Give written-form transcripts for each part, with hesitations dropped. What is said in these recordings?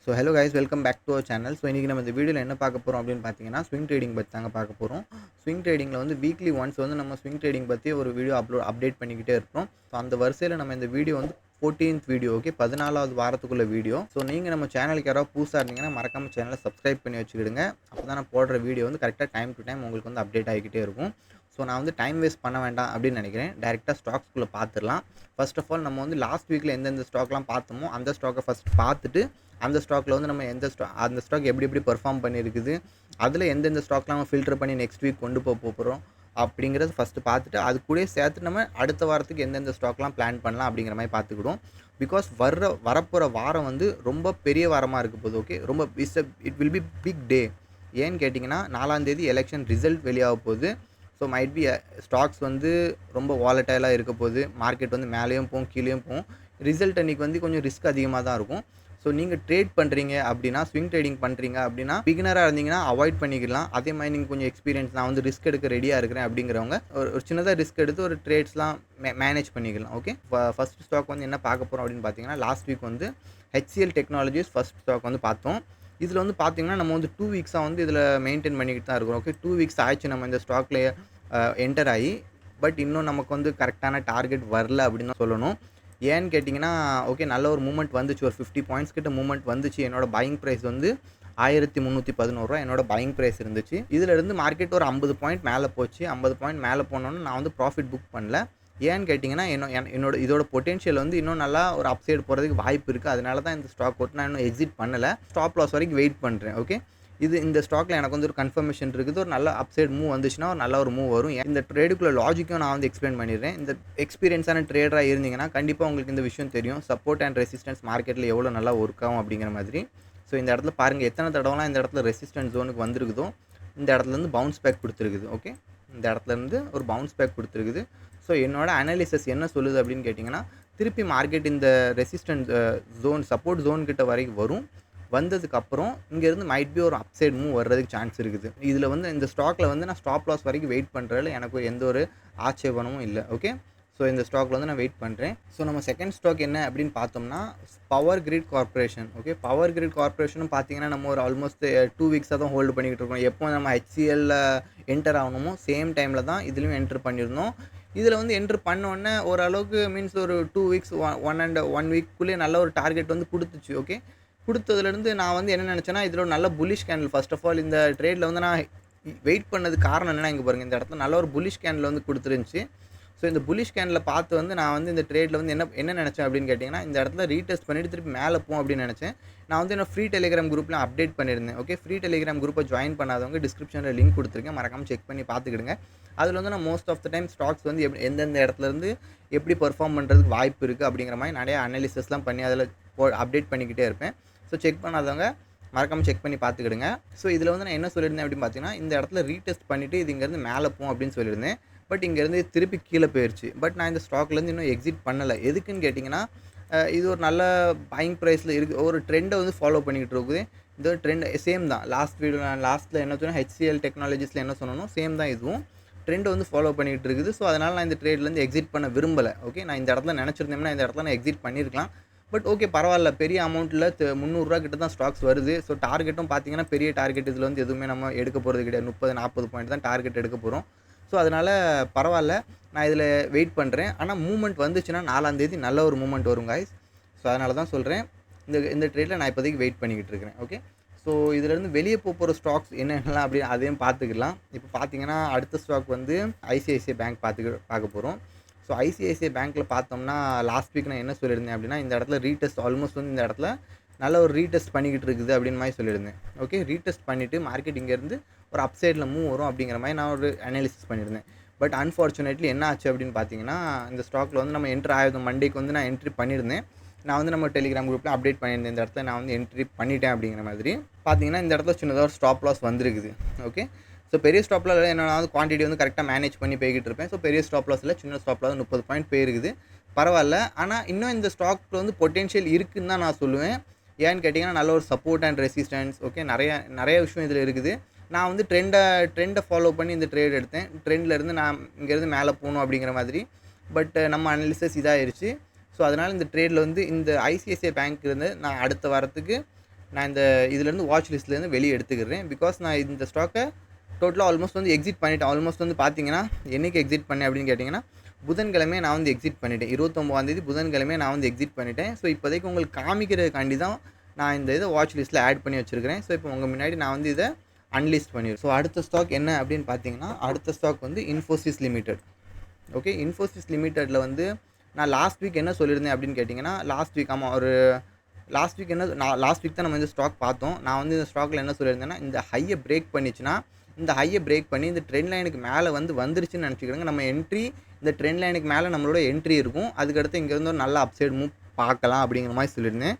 So hello guys, welcome back to our channel. So இன்றைக்கி நம்ம இந்த வீடியோவில் என்ன பார்க்க போகிறோம் அப்படின்னு பார்த்தீங்கன்னா, ஸ்விங் ட்ரேடிங் பற்றி தாங்க பார்க்க போகிறோம். ஸ்விங் ட்ரேடிங்கில் வந்து வீக்லி ஒன்ஸ் வந்து நம்ம ஸ்விங் ட்ரேடிங் பற்றி ஒரு வீடியோ அப்டேட் பண்ணிக்கிட்டே இருப்போம். ஸோ அந்த வரிசையில் நம்ம இந்த வீடியோ வந்து 14th வீடியோ, ஓகே, 14வது வாரத்துக்குள்ள வீடியோ. ஸோ நீங்கள் நம்ம சேனலுக்கு யாராவது புதுசாக இருந்தீங்கன்னா மறக்காமல் சேனலை சப்ஸ்கிரைப் பண்ணி வச்சுக்கிடுங்க. அப்போ தான் நான் போடுற வீடியோ வந்து கரெக்டாக டைம் டு டைம் உங்களுக்கு வந்து அப்டேட் ஆகிக்கிட்டே இருக்கும். ஸோ நான் வந்து டைம் வேஸ்ட் பண்ண வேண்டாம் அப்படின்னு நினைக்கிறேன். டேரெக்டாக ஸ்டாக்ஸ்குள்ளே பார்த்துடலாம். ஃபர்ஸ்ட் ஆஃப் ஆல் நம்ம வந்து லாஸ்ட் வீக்கில் எந்தெந்த ஸ்டாக்லாம் பார்த்தோமோ அந்த ஸ்டாக்கை ஃபஸ்ட் பார்த்துட்டு, அந்த ஸ்டாக்கில் வந்து நம்ம அந்த ஸ்டாக் எப்படி பெர்ஃபார்ம் பண்ணியிருக்குது, அதில் எந்தெந்த ஸ்டாக்லாம் நம்ம ஃபில்டர் பண்ணி நெக்ஸ்ட் வீக் கொண்டு போகிறோம் அப்படிங்கிறது ஃபஸ்ட்டு பார்த்துட்டு, அது கூட சேர்த்து நம்ம அடுத்த வாரத்துக்கு எந்தெந்த ஸ்டாக்லாம் பிளான் பண்ணலாம் அப்படிங்கிற மாதிரி பார்த்துக்கிடுவோம். பிகாஸ் வரப்போகிற வாரம் வந்து ரொம்ப பெரிய வாரமாக இருக்க போகுது. ஓகே, ரொம்ப it will be big day. ஏன்னு கேட்டிங்கன்னா 4ஆம் தேதி எலெக்ஷன் ரிசல்ட் வெளியாக போகுது. ஸோ மைட் பி ஸ்டாக்ஸ் வந்து ரொம்ப வாலட்டைலாக இருக்க போகுது. மார்க்கெட் வந்து மேலேயும் போகும், கீழேயும் போகும். ரிசல்ட் அன்றைக்கி வந்து கொஞ்சம் ரிஸ்க் அதிகமாக தான் இருக்கும். ஸோ நீங்கள் ட்ரேட் பண்ணுறீங்க அப்படின்னா, ஸ்விங் ட்ரேடிங் பண்ணுறீங்க அப்படின்னா, பிகினராக இருந்தீங்கன்னா அவாய்ட் பண்ணிக்கலாம். அதே மாதிரி நீங்கள் கொஞ்சம் எக்ஸ்பீரியன்ஸ், நான் வந்து ரிஸ்க் எடுக்க ரெடியாக இருக்கிறேன் அப்படிங்கிறவங்க ஒரு சின்னதாக ரிஸ்க் எடுத்து ஒரு ட்ரேட்ஸ்லாம் மேனேஜ் பண்ணிக்கலாம். ஓகே, ஃபர்ஸ்ட் ஸ்டாக் வந்து என்ன பார்க்க போகிறோம் அப்படின்னு பார்த்தீங்கன்னா, லாஸ்ட் வீக் வந்து ஹெச்சிஎல் டெக்னாலஜிஸ் ஃபர்ஸ்ட் ஸ்டாக் வந்து பார்த்தோம். இதில் வந்து பார்த்தீங்கன்னா நம்ம வந்து 2 வீக்ஸாக வந்து இதில் மெயின்டைன் பண்ணிக்கிட்டு தான் இருக்கிறோம். ஓகே, 2 வீக்ஸ் ஆயிடுச்சு நம்ம இந்த ஸ்டாக்லேயே என்டர் ஆகி. பட் இன்னும் நமக்கு வந்து கரெக்டான டார்கெட் வரல அப்படின்னு தான் சொல்லணும். ஏன்னு கேட்டிங்கன்னா, ஓகே, நல்ல ஒரு மூமெண்ட் வந்துச்சு. ஒரு 50 பாயிண்ட்ஸ் கிட்ட மூமெண்ட் வந்துச்சு. என்னோட பையிங் ப்ரைஸ் வந்து 1311 என்னோட பையிங் ப்ரைஸ் இருந்துச்சு. இதிலிருந்து மார்க்கெட் ஒரு 50 பாயிண்ட் மேலே போச்சு. 50 பாயிண்ட் மேலே போனோன்னு நான் வந்து ப்ராஃபிட் புக் பண்ணல. ஏன்னு கேட்டிங்கன்னா, என்னோட இதோட பொட்டென்ஷியல் வந்து இன்னும் நல்லா ஒரு அப்சைடு போகிறதுக்கு வாய்ப்பு இருக்குது. அதனால தான் இந்த ஸ்டாக் போட்டு நான் இன்னும் எக்ஸிட் பண்ணலை. ஸ்டாப் லாஸ் வரைக்கும் வெயிட் பண்ணுறேன். ஓகே, இந்த ஸ்டாக்கில் எனக்கு வந்து ஒரு கன்ஃபர்மேஷன் இருக்குது. ஒரு நல்ல அப்சைட் மூவ் வந்துச்சுன்னா ஒரு நல்ல ஒரு மூவ் வரும். இந்த ட்ரேடுக்குள்ள லாஜிக்கும் நான் வந்து எக்ஸ்பிளைன் பண்ணிடுறேன். இந்த எக்ஸ்பீரியன்ஸான ட்ரேடராக இருந்தீங்கன்னா கண்டிப்பாக உங்களுக்கு இந்த விஷயம் தெரியும். சப்போர்ட் அண்ட் ரெசிஸ்டன்ஸ் மார்க்கெட்டில் எவ்வளோ நல்லா ஒர்க் ஆகும் அப்படிங்கிற மாதிரி. ஸோ இந்த இடத்துல பாருங்கள், எத்தனை தடவைலாம் இந்த இடத்துல ரெசிஸ்டன்ஸ் ஜோனுக்கு வந்திருக்குதோ இந்த இடத்துலேருந்து பவுன்ஸ் பேக் கொடுத்துருக்குது. ஓகே, இந்த இடத்துலேருந்து ஒரு பவுன்ஸ் பேக் கொடுத்துருக்குது. ஸோ என்னோட அனாலிசிஸ் என்ன சொல்லுது அப்படின்னு கேட்டிங்கன்னா, திருப்பி மார்க்கெட் இந்த ரெசிஸ்டன்ஸ் ஜோன், சப்போர்ட் ஜோன் கிட்ட வரைக்கும் வரும். வந்ததுக்கப்புறம் இங்கேருந்து மைட் பி ஒரு அப்சைட் மூவ் வர்றதுக்கு சான்ஸ் இருக்குது. இதில் வந்து இந்த ஸ்டாக்கில் வந்து நான் ஸ்டாப் லாஸ் வரைக்கும் வெயிட் பண்ணுறதுல எனக்கு எந்த ஒரு ஆட்சேபனமும் இல்லை. ஓகே, ஸோ இந்த ஸ்டாக்கில் வந்து நான் வெயிட் பண்ணுறேன். ஸோ நம்ம செகண்ட் ஸ்டாக் என்ன அப்படின்னு பார்த்தோம்னா, Power Grid Corporation. Okay, Power Grid கார்பரேஷனும் பார்த்தீங்கன்னா நம்ம ஒரு ஆல்மோஸ்ட் 2 வீக்ஸாக தான் ஹோல்டு பண்ணிக்கிட்டு இருக்கோம். எப்போ நம்ம ஹெச்சிஎல்ல என்டர் ஆகணுமோ சேம் டைமில் தான் இதுலேயும் என்டர் பண்ணியிருந்தோம். இதில் வந்து என்ட்ரு பண்ணோடனே ஓரளவுக்கு மீன்ஸ் ஒரு 2 வீக்ஸ் 1 வீக்குள்ளேயே நல்ல ஒரு டார்கெட் வந்து கொடுத்துச்சு. ஓகே, கொடுத்ததுலேருந்து நான் வந்து என்ன நினச்சேன்னா, இதில் ஒரு நல்ல bullish candle. First of all இந்த ட்ரேடில் வந்து நான் வெயிட் பண்ணது காரணம் என்னென்னா, இங்கே பாருங்கள், இந்த இடத்துல நல்ல ஒரு புல்லிஷ் கேண்டில் வந்து கொடுத்துருந்துச்சு. ஸோ இந்த புல்லிஷ் கேண்டில் பார்த்து வந்து நான் வந்து இந்த ட்ரேடில் வந்து என்ன நினச்சேன் அப்படின்னு கேட்டிங்கன்னா, இந்த இடத்துல ரீடெஸ்ட் பண்ணிவிட்டு திருப்பி மேலே போகும் அப்படின்னு நினச்சேன். நான் வந்து என்ன ஃப்ரீ டெலிகிராம் குரூப்பில் அப்டேட் பண்ணியிருந்தேன். ஓகே, ஃப்ரீ டெலிகிராம் குரூப்பை ஜாயின் பண்ணாதவங்க டிஸ்கிரிப்ஷனில் லிங்க் கொடுத்துருக்கேன், மறக்காமல் செக் பண்ணி பார்த்துக்கிடுங்க. அதில் வந்து நான் most of the time stocks வந்து எந்தெந்த இடத்துலேருந்து எப்படி பெர்ஃபார்ம் பண்ணுறதுக்கு வாய்ப்பு இருக்குது அப்படிங்கிற மாதிரி நிறைய அனாலிசிஸ்லாம் பண்ணி அதில் அப்டேட் பண்ணிக்கிட்டே இருப்பேன். ஸோ செக் பண்ணாதவங்க மறக்காமல் செக் பண்ணி பார்த்துக்கிடுங்க. ஸோ இதில் வந்து நான் என்ன சொல்லியிருந்தேன் அப்படின்னு பார்த்தீங்கன்னா, இந்த இடத்துல ரீடெஸ்ட் பண்ணிவிட்டு இது இங்கேருந்து மேலே போகும் அப்படின்னு சொல்லியிருந்தேன். பட் இங்கேருந்து திருப்பி கீழே போயிடுச்சு. பட் நான் இந்த ஸ்டாக்லேருந்து இன்னும் எக்ஸிட் பண்ணலை. எதுக்குன்னு கேட்டிங்கன்னா, இது ஒரு நல்ல பையிங் ப்ரைஸில் இருக்குது. ஒரு ட்ரெண்டை வந்து ஃபாலோ பண்ணிக்கிட்டு இருக்குது. இந்த ட்ரெண்ட் சேம் தான். லாஸ்ட்டில் என்ன சொன்னால் ஹெச்சிஎல் டெக்னாலஜிஸில் என்ன சொன்னனோ சேம் தான் இதுவும். ட்ரெண்டை வந்து ஃபாலோ பண்ணிகிட்டு இருக்குது. ஸோ அதனால் நான் இந்த ட்ரேட்லேருந்து எக்ஸிட் பண்ண விரும்பலை. ஓகே, நான் இந்த இடத்துல நினச்சிருந்தேன்னா இந்த இடத்துல நான் எக்ஸிட் பண்ணியிருக்கலாம். பட் ஓகே, பரவாயில்ல, பெரிய அமௌண்ட்டில் 300 கிட்ட தான் ஸ்டாக்ஸ் வருது. ஸோ டார்கெட்டும் பார்த்தீங்கன்னா பெரிய டார்கெட் இதில் வந்து எதுவுமே நம்ம எடுக்க போகிறது கிடையாது. 30-40 பாயிண்ட் தான் டார்கெட் எடுக்க போகிறோம். ஸோ அதனால் பரவாயில்ல, நான் இதில் வெயிட் பண்ணுறேன். ஆனால் மூவ்மெண்ட் வந்துச்சுன்னா 4ஆம் தேதி நல்ல ஒரு மூவ்மெண்ட் வரும் காய்ஸ். ஸோ அதனால தான் சொல்கிறேன், இந்த ட்ரேட்டில் நான் இப்போதைக்கு வெயிட் பண்ணிக்கிட்டு இருக்கிறேன். ஓகே, ஸோ இதிலேருந்து வெளியே போகிற ஸ்டாக்ஸ் என்னென்னலாம் அப்படின்னு அதையும் பார்த்துக்கலாம். இப்போ பார்த்தீங்கன்னா அடுத்த ஸ்டாக் வந்து ஐசிஐசிஐ பேங்க் பார்க்க போகிறோம். ஸோ ஐசிஐசிஐ பேங்க்கில் பார்த்தோம்னா லாஸ்ட் வீக் நான் என்ன சொல்லியிருந்தேன் அப்படின்னா, இந்த இடத்துல ரீடெஸ்ட் ஆல்மோஸ்ட் வந்து இந்த இடத்துல நல்ல ஒரு ரீடெஸ்ட் பண்ணிக்கிட்டு இருக்குது அப்படின்னு மாதிரி சொல்லியிருந்தேன். ஓகே, ரீடெஸ்ட் பண்ணிவிட்டு மார்க்கெட் இங்கேருந்து ஒரு அப்சைடில் மூவ் வரும் அப்படிங்கிற மாதிரி நான் ஒரு அனாலிசிஸ் பண்ணியிருந்தேன். பட் அன்ஃபார்ச்சுனேட்லி என்ன ஆச்சு அப்படின்னு பார்த்தீங்கன்னா, இந்த ஸ்டாக்கில் வந்து நம்ம என்ட்ரி ஆகிருந்தோம். மண்டேக்கு வந்து நான் என்ட்ரி பண்ணியிருந்தேன். நான் வந்து நம்ம டெலிகிராம் குரூப்பில் அப்டேட் பண்ணியிருந்தேன். இந்த இடத்துல நான் வந்து என்ட்ரி பண்ணிட்டேன் அப்படிங்கிற மாதிரி. பார்த்தீங்கன்னா இந்த இடத்துல சின்னதாக ஒரு ஸ்டாப் லாஸ் வந்திருக்குது. ஓகே, ஸோ பெரிய ஸ்டாப் லாஸ் என்ன வந்து குவான்டிட்டி வந்து கரெக்டாக மேனேஜ் பண்ணி போய்கிட்டு இருப்பேன். ஸோ பெரிய ஸ்டாப் லாஸ் இல்லை, சின்ன ஸ்டாப் லாஸ் 30 பாயிண்ட் போயிருக்குது. பரவாயில்ல, ஆனால் இன்னும் இந்த ஸ்டாக்கில் வந்து பொட்டென்ஷியல் இருக்குதுன்னு தான் நான் சொல்லுவேன். ஏன்னு கேட்டிங்கன்னா, நல்ல ஒரு சப்போர்ட் அண்ட் ரெசிஸ்டன்ஸ், ஓகே, நிறைய விஷயம் இதில் இருக்குது. நான் வந்து ட்ரெண்டை ஃபாலோ பண்ணி இந்த ட்ரேட் எடுத்தேன். ட்ரெண்ட்லேருந்து நான் இங்கேருந்து மேலே போகணும் அப்படிங்கிற மாதிரி. பட் நம்ம அனாலிசிஸ் இதாகிடுச்சு. ஸோ அதனால் இந்த ட்ரேடில் வந்து இந்த ஐசிஐசிஐ பேங்க்லேருந்து நான் அடுத்த வாரத்துக்கு நான் இந்த இதுலேருந்து வாட்ச் லிஸ்ட்லேருந்து வெளியே எடுத்துக்கிறேன். பிகாஸ் நான் இந்த ஸ்டாக்கை டோட்டலாக ஆல்மோஸ்ட் வந்து எக்ஸிட் பண்ணிவிட்டேன். ஆல்மோஸ்ட் வந்து பார்த்தீங்கன்னா என்றைக்கு எக்ஸிட் பண்ணேன் அப்படின்னு கேட்டிங்கன்னா, புதன்கிழமையே நான் வந்து எக்ஸிட் பண்ணிவிட்டேன். 29ஆம் தேதி புதன்கிழமையே நான் வந்து எக்ஸிட் பண்ணிவிட்டேன். ஸோ இப்போதைக்கு உங்களுக்கு காமிக்கிறதுக்காண்டி தான் நான் இந்த இதை வாட்ச் லிஸ்ட்டில் ஆட் பண்ணி வச்சுருக்கிறேன். ஸோ இப்போ உங்கள் முன்னாடி நான் வந்து இதை அன்லிஸ்ட் பண்ணிடுறேன். ஸோ அடுத்த ஸ்டாக் என்ன அப்படின்னு பார்த்தீங்கன்னா, அடுத்த ஸ்டாக் வந்து இன்ஃபோசிஸ் லிமிடெட். ஓகே, இன்ஃபோசிஸ் லிமிடெட்டில் வந்து நான் லாஸ்ட் வீக் என்ன சொல்லியிருந்தேன் அப்படின்னு கேட்டிங்கன்னா, லாஸ்ட் வீக் தான் நம்ம இந்த ஸ்டாக் பார்த்தோம். நான் வந்து இந்த ஸ்டாக்கில் என்ன சொல்லியிருந்தேன்னா, இந்த ஹையை பிரேக் பண்ணிச்சுன்னா, இந்த ஹையை பிரேக் பண்ணி இந்த ட்ரெண்ட் லைனுக்கு மேலே வந்துருச்சுன்னு நினச்சிக்கிடுங்க. நம்ம என்ட்ரி இந்த ட்ரெண்ட் லைனுக்கு மேலே நம்மளோட என்ட்ரி இருக்கும். அதுக்கடுத்து இங்கேருந்து ஒரு நல்ல அப்சைட் மூவ் பார்க்கலாம் அப்படிங்கிற மாதிரி சொல்லியிருந்தேன்.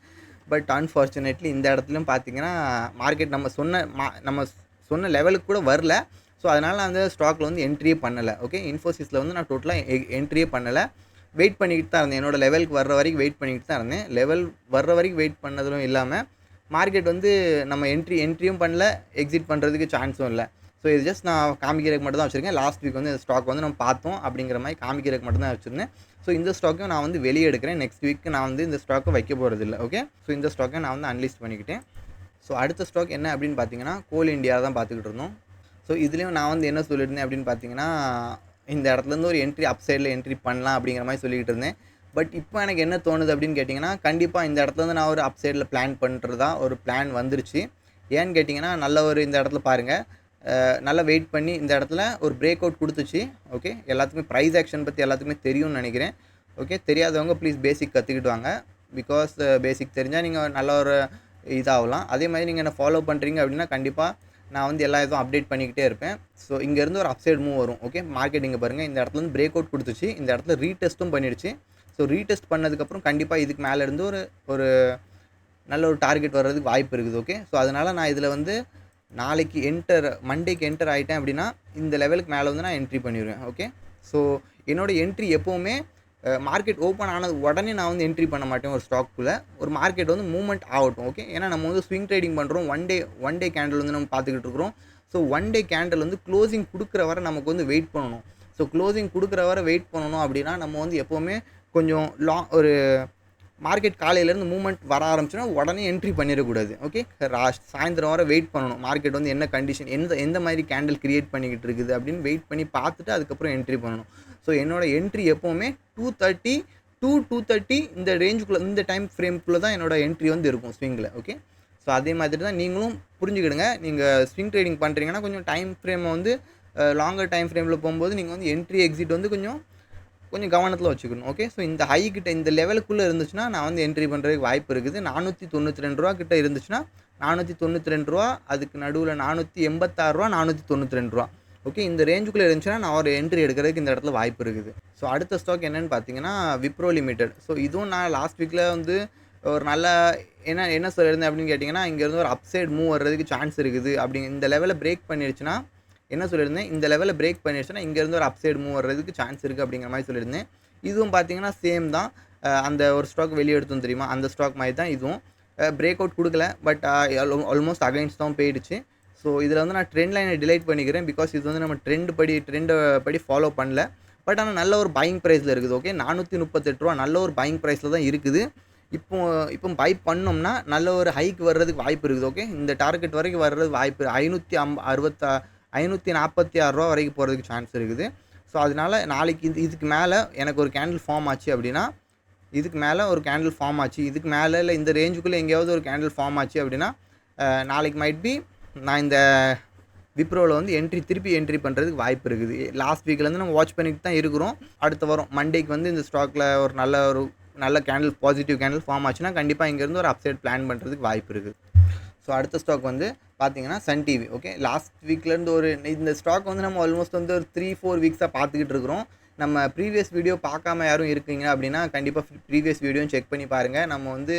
பட் அன்ஃபார்ச்சுனேட்லி இந்த இடத்துலையும் பார்த்தீங்கன்னா, மார்க்கெட் நம்ம சொன்ன லெவலுக்கு கூட வரல. ஸோ அதனால் நான் அந்த ஸ்டாக்கில் வந்து என்ட்ரியே பண்ணலை. ஓகே, இன்ஃபோசிஸில் வந்து நான் டோட்டலாக என்ட்ரியே பண்ணலை. வெயிட் பண்ணிக்கிட்டு தான் இருந்தேன். என்னோடய லெவலுக்கு வர்ற வரைக்கும் வெயிட் பண்ணிக்கிட்டு தான் இருந்தேன். லெவல் வர்ற வரைக்கும் வெயிட் பண்ணதும் இல்லாமல் மார்க்கெட் வந்து நம்ம என்ட்ரியும் பண்ணல, எக்ஸிட் பண்ணுறதுக்கு சான்ஸும் இல்லை. ஸோ இது ஜஸ்ட் நான் காமிக்கிறதுக்கு மட்டும் தான் வச்சுருக்கேன். லாஸ்ட் வீக் வந்து இந்த ஸ்டாக் வந்து நம்ம பார்த்தோம் அப்படிங்கிற மாதிரி காமிக்கிறதுக்கு மட்டும் தான் வச்சுருந்தேன். ஸோ இந்த ஸ்டாக்கையும் நான் வந்து வெளியே எடுக்கிறேன். நெக்ஸ்ட் வீக் நான் வந்து இந்த ஸ்டாக்கை வைக்க போகிறதில்ல. ஓகே, ஸோ இந்த ஸ்டாக்கை நான் வந்து அன்லிஸ்ட் பண்ணிக்கிட்டேன். ஸோ அடுத்த ஸ்டாக் என்ன அப்படின்னு பார்த்தீங்கன்னா, கோல் இண்டியா தான் பார்த்துக்கிட்டு இருந்தோம். ஸோ இதுலேயும் நான் வந்து என்ன சொல்லியிருந்தேன் அப்படின்னு பார்த்தீங்கன்னா, இந்த இடத்துலேருந்து ஒரு என்ட்ரி அப்சைடில் என்ட்ரி பண்ணலாம் அப்படிங்கிற மாதிரி சொல்லிக்கிட்டு இருந்தேன். பட் இப்போ எனக்கு என்ன தோணுது அப்படின்னு கேட்டிங்கன்னா, கண்டிப்பாக இந்த இடத்துலேருந்து நான் ஒரு அப்சைடில் பிளான் பண்ணுறதா ஒரு பிளான் வந்துருச்சு. ஏன்னு கேட்டிங்கன்னா, நல்ல ஒரு இந்த இடத்துல பாருங்கள், நல்லா வெயிட் பண்ணி இந்த இடத்துல ஒரு பிரேக் அவுட் கொடுத்துச்சு. ஓகே, எல்லாத்துக்குமே ப்ரைஸ் ஆக்ஷன் பற்றி எல்லாத்துக்குமே தெரியும்னு நினைக்கிறேன். ஓகே, தெரியாதவங்க ப்ளீஸ் பேசிக் கற்றுக்கிட்டு வாங்க. பிகாஸ் பேசிக் தெரிஞ்சால் நீங்கள் நல்ல ஒரு இதாகலாம். அதே மாதிரி நீங்கள் என்ன ஃபாலோ பண்ணுறீங்க அப்படின்னா கண்டிப்பாக நான் வந்து எல்லா இதுவும் அப்டேட் பண்ணிக்கிட்டே இருப்பேன். ஸோ இங்கேருந்து ஒரு அப்சைட் மூவ் வரும். ஓகே, மார்க்கெட் இங்கே பாருங்கள், இந்த இடத்துல வந்து பிரேக் அவுட் கொடுத்துச்சு, இந்த இடத்துல ரீடெஸ்ட்டும் பண்ணிடுச்சு. ஸோ ரீடெஸ்ட் பண்ணதுக்கப்புறம் கண்டிப்பாக இதுக்கு மேலே இருந்து ஒரு நல்ல ஒரு டார்கெட் வர்றதுக்கு வாய்ப்பு இருக்குது. ஓகே, ஸோ அதனால் நான் இதில் வந்து நாளைக்கு மண்டேக்கு என்டர் ஆகிட்டேன் அப்படின்னா இந்த லெவலுக்கு மேலே வந்து நான் என்ட்ரி பண்ணிடுவேன். ஓகே, ஸோ என்னோடய என்ட்ரி எப்போவுமே மார்க்கெட் ஓப்பன் ஆனது உடனே நான் வந்து என்ட்ரி பண்ண மாட்டேன். ஒரு ஸ்டாக்குள்ளே ஒரு மார்க்கெட் வந்து மூவ்மெண்ட் ஆகட்டும். ஓகே, ஏன்னா நம்ம வந்து ஸ்விங் ட்ரேடிங் பண்ணுறோம். ஒன் டே கேண்டில் வந்து நம்ம பார்த்துக்கிட்டு இருக்கிறோம். ஸோ ஒன் டே கேண்டில் வந்து க்ளோசிங் கொடுக்குற வரை நமக்கு வந்து வெயிட் பண்ணணும். ஸோ க்ளோசிங் கொடுக்குற வரை வெயிட் பண்ணணும் அப்படின்னா நம்ம வந்து எப்போவுமே கொஞ்சம் ஒரு மார்க்கெட் காலையிலேருந்து மூவ்மெண்ட் வர ஆரம்பிச்சுன்னா உடனே என்ட்ரி பண்ணிடக்கூடாது. ஓகே, சாயந்தரம் வரை வெயிட் பண்ணணும். மார்க்கெட் வந்து என்ன கண்டிஷன், எந்த மாதிரி கேண்டில் கிரியேட் பண்ணிக்கிட்டு இருக்குது அப்படின்னு வெயிட் பண்ணி பார்த்துட்டு அதுக்கப்புறம் என்ட்ரி பண்ணணும். ஸோ என்னோடய என்ட்ரி எப்போவுமே 230 இந்த ரேஞ்சுக்குள்ளே, இந்த டைம் ஃப்ரேம்குள்ளே தான் என்னோடய என்ட்ரி வந்து இருக்கும் ஸ்விங்கில். ஓகே, ஸோ அதே மாதிரி தான் நீங்களும் புரிஞ்சுக்கிடுங்க. நீங்கள் ஸ்விங் ட்ரேடிங் பண்ணுறீங்கன்னா கொஞ்சம் டைம் ஃப்ரேமை வந்து லாங்கர் டைம் ஃப்ரேமில் போகும்போது நீங்கள் வந்து என்ட்ரி எக்ஸிட் வந்து கொஞ்சம் கவனத்தில் வச்சுக்கணும். ஓகே, ஸோ இந்த ஹை கிட்ட இந்த லெவலுக்குள்ளே இருந்துச்சுன்னா நான் வந்து என்ட்ரி பண்ணுறதுக்கு வாய்ப்பு இருக்குது. 492 ரூபா கிட்ட இருந்துச்சுன்னா 492 ரூபா, அதுக்கு நடுவில் 486 ரூபா, 492 ரூபா. ஓகே, இந்த ரேஞ்சுக்குள்ளே இருந்துச்சுன்னா நான் ஒரு என்ட்ரி எடுக்கிறதுக்கு இந்த இடத்துல வாய்ப்பு இருக்குது. ஸோ அடுத்த ஸ்டாக் என்னென்னு பார்த்தீங்கன்னா விப்ரோ லிமிடெட். ஸோ இதுவும் நான் லாஸ்ட் வீக்கில் வந்து ஒரு நல்ல என்ன சொல்லியிருந்தேன் அப்படின்னு கேட்டிங்கன்னா, இங்கேருந்து ஒரு அப்சைட் மூவ் வர்றதுக்கு சான்ஸ் இருக்குது. இந்த லெவலில் பிரேக் பண்ணிடுச்சுன்னா என்ன சொல்லியிருந்தேன், இந்த லெவலில் பிரேக் பண்ணிடுச்சுன்னா இங்கேருந்து ஒரு அப்சைட் மூவ் வர்றதுக்கு சான்ஸ் இருக்குது அப்படிங்கிற மாதிரி சொல்லியிருந்தேன். இதுவும் பார்த்தீங்கன்னா சேம் தான். அந்த ஒரு ஸ்டாக் வெளியே எடுத்தோம் தெரியுமா, அந்த ஸ்டாக் மாதிரி தான் இதுவும். பிரேக் அவுட் கொடுக்கல, பட் ஆல்மோஸ்ட் அகைன்ஸ்ட் தான் போயிடுச்சு. ஸோ இதில் வந்து நான் ட்ரெண்ட் லைனை டிலைட் பண்ணிக்கிறேன். பிகாஸ் இது வந்து நம்ம ட்ரெண்டை படி ஃபாலோ பண்ணல. பட் ஆனால் நல்ல ஒரு பையிங் ப்ரைஸில் இருக்குது. ஓகே, 438 ரூபா நல்ல ஒரு பையிங் ப்ரைஸில் தான் இருக்குது. இப்போ பை பண்ணோம்னா நல்ல ஒரு ஹைக் வர்றதுக்கு வாய்ப்பு இருக்குது. ஓகே, இந்த டார்கெட் வரைக்கும் வர்றது வாய்ப்பு 546 ரூபா வரைக்கும் போகிறதுக்கு சான்ஸ் இருக்குது. ஸோ அதனால் நாளைக்கு இதுக்கு மேலே எனக்கு ஒரு கேண்டில் ஃபார்ம் ஆச்சு அப்படின்னா, இதுக்கு மேலே இல்லை இந்த ரேஞ்சுக்குள்ளே எங்கேயாவது ஒரு கேண்டில் ஃபார்ம் ஆச்சு அப்படின்னா நாளைக்கு மைட் பி நான் இந்த விப்ரோவில் வந்து திருப்பி என்ட்ரி பண்ணுறதுக்கு வாய்ப்பு இருக்குது. லாஸ்ட் வீக்லேருந்து நம்ம வாட்ச் பண்ணிட்டு தான் இருக்கிறோம். அடுத்த வாரம் மண்டேக்கு வந்து இந்த ஸ்டாக்கில் ஒரு நல்ல கேண்டில், பாசிட்டிவ் கேண்டில் ஃபார்ம் ஆச்சுன்னா கண்டிப்பாக இங்கேருந்து ஒரு அப்சைட் பிளான் பண்ணுறதுக்கு வாய்ப்பு இருக்குது. ஸோ அடுத்த ஸ்டாக் வந்து பார்த்தீங்கன்னா சன் டிவி. ஓகே, லாஸ்ட் வீக்லேருந்து இந்த ஸ்டாக் வந்து நம்ம ஆல்மோஸ்ட் வந்து ஒரு 3-4 வீக்ஸாக பார்த்துக்கிட்டு இருக்கிறோம். நம்ம ப்ரீவியஸ் வீடியோ பார்க்காம யாரும் இருக்கீங்க அப்படின்னா கண்டிப்பாக ப்ரீவியஸ் வீடியோவும் செக் பண்ணி பாருங்கள். நம்ம வந்து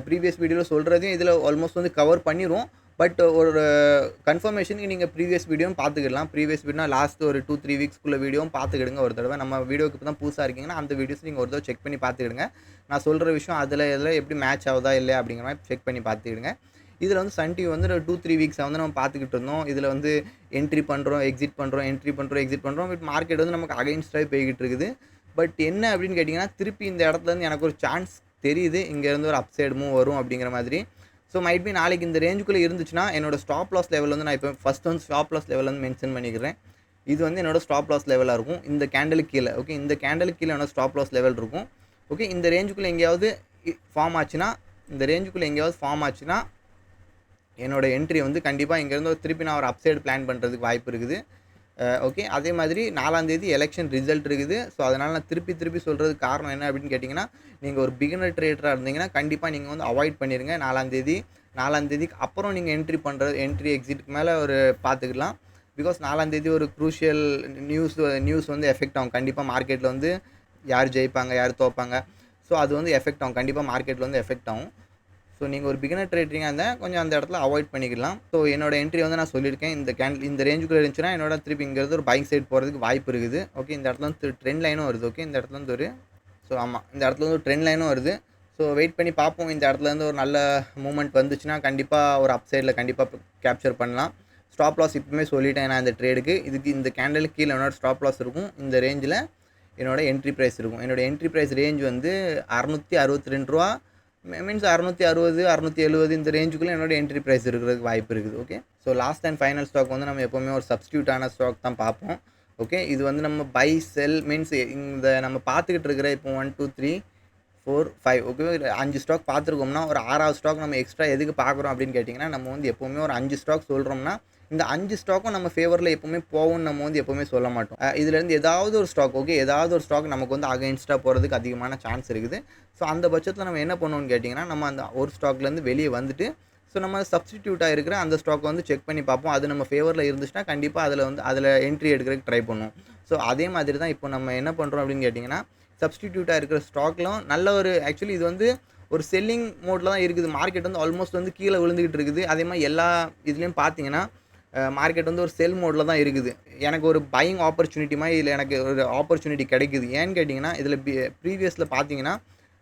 ப்ரீவியஸ் வீடியோவில் சொல்கிறதையும் இதில் ஆல்மோஸ்ட் வந்து கவர் பண்ணிடுவோம். பட் ஒரு கன்ஃபர்மேஷனுக்கு நீங்கள் ப்ரீவியஸ் வீடியோவும் பார்த்துக்கிடலாம். ப்ரீவியஸ் வீடியோ லாஸ்ட் ஒரு 2-3 வீக்ஸ்க்குள்ளே வீடியோவும் பார்த்துக்கிடுங்க ஒரு தடவை. நம்ம வீடியோக்கு இப்போ தான் புதுசாக இருக்கீங்கன்னா அந்த வீடியோஸ் நீங்கள் ஒரு தடவை செக் பண்ணி பார்த்துக்கிடுங்க. நான் சொல்கிற விஷயம் அதில் எப்படி மேட்ச் ஆகுதா இல்லை அப்படிங்கிற மாதிரி செக் பண்ணி பார்த்துக்கிடுங்க. இதில் வந்து சன் டிவி வந்து 2-3 வீக்ஸாக வந்து நம்ம பார்த்துக்கிட்டு இருந்தோம். இதில் வந்து என்ட்ரி பண்ணுறோம், எக்ஸிட் பண்ணுறோம். பட் மார்க்கெட் வந்து நமக்கு அகைன்ஸ்டாகவே போய்கிட்டு இருக்குது. பட் என்ன அப்படின்னு கேட்டிங்கன்னா, திருப்பி இந்த இடத்துலேருந்து எனக்கு ஒரு சான்ஸ் தெரியுது, இங்கேருந்து ஒரு அப்சைட் மூவ் வரும் அப்படிங்கிற மாதிரி. ஸோ மைட் பி நாளைக்கு இந்த ரேஞ்சுக்குள்ளே இருந்துச்சுன்னா என்னோட ஸ்டாப் லாஸ் லெவல் வந்து நான் இப்போ ஃபஸ்ட் வந்து ஸ்டாப் லாஸ் லெவல் வந்து மென்ஷன் பண்ணிக்கிறேன். இது வந்து என்னோட ஸ்டாப் லாஸ் லெவலாக இருக்கும். இந்த கேண்டலுக்கு கீழே ஓகே, இந்த கேண்டலுக்கு கீழே என்னோட ஸ்டாப் லாஸ் லெவல் இருக்கும். ஓகே, இந்த ரேஞ்சுக்குள்ளே எங்கேயாவது ஃபார்ம் ஆச்சுன்னா என்னோட என்ட்ரி வந்து கண்டிப்பாக இங்கேருந்து திருப்பி நான் ஒரு அப்சைடு பிளான் பண்ணுறதுக்கு வாய்ப்பு இருக்குது. ஓகே, அதே மாதிரி 4ஆம் தேதி எலெக்ஷன் ரிசல்ட் இருக்குது. ஸோ அதனால் நான் திருப்பி சொல்கிறதுக்கு காரணம் என்ன அப்படின்னு கேட்டிங்கன்னா, நீங்கள் ஒரு பிகினர் ட்ரேடராக இருந்தீங்கன்னா கண்டிப்பாக நீங்கள் வந்து அவாய்ட் பண்ணிடுங்க. 4ஆம் தேதிக்கு அப்புறம் நீங்கள் என்ட்ரி எக்ஸிட்டுக்கு மேலே ஒரு பார்த்துக்கலாம். பிகாஸ் 4ஆம் தேதி ஒரு க்ரூஷியல் நியூஸ் வந்து எஃபெக்ட் ஆகும். கண்டிப்பாக மார்க்கெட்டில் வந்து யார் ஜெயிப்பாங்க, யார் தோப்பாங்க, ஸோ அது வந்து எஃபெக்ட் ஆகும். கண்டிப்பாக மார்க்கெட்டில் வந்து எஃபெக்ட் ஆகும். ஸோ நீங்கள் ஒரு பிகினர் ட்ரேடிங்காக இருந்தால் கொஞ்சம் அந்த இடத்துல அவாய்ட் பண்ணிக்கலாம். ஸோ என்னோட என்ட்ரி வந்து நான் சொல்லியிருக்கேன். இந்த ரேஞ்சுக்குள்ளே இருந்துச்சுன்னா என்னோட திருப்பி இங்கிறது ஒரு பைக் சைட் போகிறதுக்கு வாய்ப்பு இருக்குது. ஓகே, இந்த இடத்துல வந்து ட்ரெண்ட் லைனும் வருது. ஓகே, இந்த இடத்துல வந்து இந்த இடத்துல வந்து ஒரு ட்ரெண்ட் லைனும் வருது. ஸோ வெயிட் பண்ணி பார்ப்போம். இந்த இடத்துலேருந்து ஒரு நல்ல மூவ்மெண்ட் வந்துச்சுன்னா கண்டிப்பாக ஒரு அப்சைடில் கண்டிப்பாக கேப்சர் பண்ணலாம். ஸ்டாப் லாஸ் இப்போவுமே சொல்லிட்டேன் நான் இந்த ட்ரேடுக்கு. இந்த கேண்டலுக்கு கீழே என்னோட ஸ்டாப் லாஸ் இருக்கும். இந்த ரேஞ்சில் என்னோட என்ட்ரி ப்ரைஸ் இருக்கும். என்னோட என்ட்ரி ப்ரைஸ் ரேஞ்ச் வந்து ₹662 மீன்ஸ் 660 670 இந்த ரேஞ்சுக்குள்ளே என்னோட என்ட்ரி ப்ரைஸ் இருக்கிறதுக்கு வாய்ப்பு இருக்குது. Okay, so last and final stock வந்து நம்ம எப்போவுமே ஒரு சப்ஸ்டியூட்டான ஸ்டாக் தான் பார்ப்போம். ஓகே, இது வந்து நம்ம பை செல் மீன்ஸ் இந்த நம்ம பார்த்துக்கிட்டு இருக்கிற இப்போ 1 2 3 4 5 ஓகே 5 ஸ்டாக் பார்த்துருக்கோம்னா ஒரு 6ஆவது ஸ்டாக் நம்ம எக்ஸ்ட்ரா எதுக்கு பார்க்குறோம் அப்படின்னு கேட்டிங்கன்னா, நம்ம வந்து எப்போவுமே ஒரு 5 ஸ்டாக் சொல்கிறோம்னா இந்த 5 ஸ்டாக்கும் நம்ம ஃபேவரில் எப்போவுமே போகும்னு நம்ம வந்து எப்போவுமே சொல்ல மாட்டோம். இதுலேருந்து ஏதாவது ஒரு ஸ்டாக் நமக்கு வந்து அகைன்ஸ்டாக போகிறதுக்கு அதிகமான சான்ஸ் இருக்குது. ஸோ அந்த பட்சத்தில் நம்ம என்ன பண்ணுவோம்னு கேட்டிங்கன்னா, நம்ம அந்த ஒரு ஸ்டாக்லேருந்து வெளியே வந்துட்டு ஸோ நம்ம சப்ஸ்டிடியூட்டாக இருக்கிற அந்த ஸ்டாக் வந்து செக் பண்ணி பார்ப்போம். அது நம்ம ஃபேவரில் இருந்துச்சுன்னா கண்டிப்பாக அதில் என்ட்ரி எடுக்கிறதுக்கு ட்ரை பண்ணுவோம். ஸோ அதே மாதிரி தான் இப்போ நம்ம என்ன பண்ணுறோம் அப்படின்னு கேட்டிங்கன்னா, சப்ஸ்டிடியூட்டாக இருக்கிற ஸ்டாக்லாம் நல்ல ஒரு ஆக்சுவலி இது வந்து ஒரு செல்லிங் மோடில் தான் இருக்குது. மார்க்கெட் வந்து ஆல்மோஸ்ட் வந்து கீழே விழுந்துக்கிட்டு இருக்குது. அதே மாதிரி எல்லா இதுலேயும் பார்த்தீங்கன்னா மார்க்கெட் வந்து ஒரு செல் மோடில் தான் இருக்குது. எனக்கு ஒரு பையிங் ஆப்பர்ச்சுனிட்டி மாதிரி இதில் எனக்கு ஒரு ஆப்பர்ச்சுனிட்டி கிடைக்குது. ஏன்னு கேட்டிங்கன்னா, இதில் ப்ரீவியஸில் பார்த்தீங்கன்னா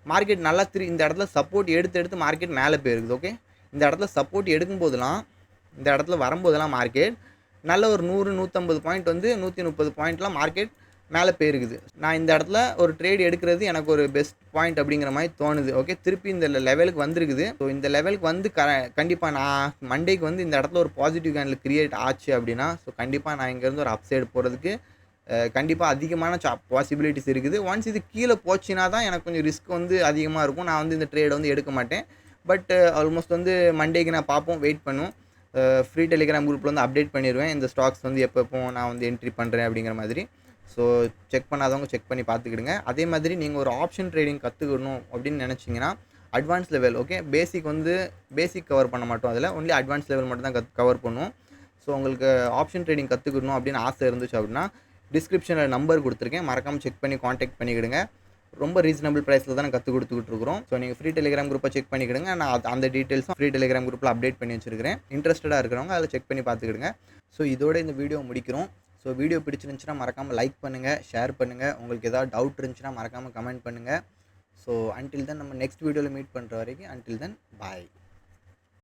மார்க்கெட் நல்லா இந்த இடத்துல சப்போர்ட் எடுத்து மார்க்கெட் மேலே போயிருக்குது. ஓகே, இந்த இடத்துல சப்போர்ட் எடுக்கும்போதெல்லாம் இந்த இடத்துல வரும்போதெல்லாம் மார்க்கெட் நல்ல ஒரு 100 150 பாயிண்ட் வந்து 130 பாயிண்ட்லாம் மார்க்கெட் மேலே போயிருக்குது. நான் இந்த இடத்துல ஒரு ட்ரேட் எடுக்கிறது எனக்கு ஒரு பெஸ்ட் பாயிண்ட் அப்படிங்கிற மாதிரி தோணுது. ஓகே, திருப்பி இந்த லெவலுக்கு வந்துருக்குது. ஸோ இந்த லெவலுக்கு வந்து கண்டிப்பாக நான் மண்டேக்கு வந்து இந்த இடத்துல ஒரு பாசிட்டிவ் கேண்டில் கிரியேட் ஆச்சு அப்படின்னா ஸோ கண்டிப்பாக நான் இங்கேருந்து ஒரு அப்சைடு போகிறதுக்கு கண்டிப்பாக அதிகமான பாசிபிலிட்டிஸ் இருக்குது. ஒன்ஸ் இது கீழே போச்சுன்னா தான் எனக்கு கொஞ்சம் ரிஸ்க் வந்து அதிகமாக இருக்கும். நான் வந்து இந்த ட்ரேடை வந்து எடுக்க மாட்டேன். பட் ஆல்மோஸ்ட் வந்து மண்டேக்கு நான் பார்ப்போம், வெயிட் பண்ணுவோம். ஃப்ரீ டெலிகிராம் குரூப்பில் வந்து அப்டேட் பண்ணிடுவேன் இந்த ஸ்டாக்ஸ் வந்து எப்போ நான் வந்து என்ட்ரி பண்ணுறேன் அப்படிங்கிற மாதிரி. ஸோ செக் பண்ணாதவங்க செக் பண்ணி பார்த்துக்கிடுங்க. அதே மாதிரி நீங்கள் ஒரு ஆப்ஷன் ட்ரேடிங் கற்றுக்கணும் அப்படின்னு நினச்சிங்கன்னா advance level okay basic cover பண்ண மாட்டோம். அதில் ஒன்லி அட்வான்ஸ் லெவல் மட்டும் தான் கவர் பண்ணுவோம். ஸோ உங்களுக்கு ஆப்ஷன் ட்ரேடிங் கற்றுக்கணும் அப்படின்னு ஆசை இருந்துச்சு அப்படின்னா டிஸ்கிரிப்ஷனில் நம்பர் கொடுத்துருக்கேன், மறக்காமல் செக் பண்ணி காண்டாக்ட் பண்ணிக்கிடுங்க. ரொம்ப ரீசனபிள் ப்ரைஸில் தான் கற்றுக் கொடுத்துக்கிட்டு இருக்கிறோம். ஸோ நீங்கள் ஃப்ரீ டெலிகிராம் குரூப்பை செக் பண்ணிக்கிடுங்க. நான் அந்த டீட்டெயில்ஸும் ஃப்ரீ டெலிகிராம் குரூப்பில் அப்டேட் பண்ணி வச்சிருக்கிறேன். இன்ட்ரெஸ்டடாக இருக்கிறவங்க அதில் செக் பண்ணி பார்த்துக்கிடுங்க. ஸோ இதோட இந்த வீடியோ முடிக்கிறோம். ஸோ வீடியோ பிடிச்சிருந்துச்சுன்னா மறக்காமல் லைக் பண்ணுங்கள், ஷேர் பண்ணுங்கள். உங்களுக்கு ஏதாவது டவுட் இருந்துச்சுன்னா மறக்காமல் கமெண்ட் பண்ணுங்கள். ஸோ அன்டில் தென் நம்ம நெக்ஸ்ட் வீடியோவில் மீட் பண்ணுற வரைக்கும் அன்டில் தென் பாய்.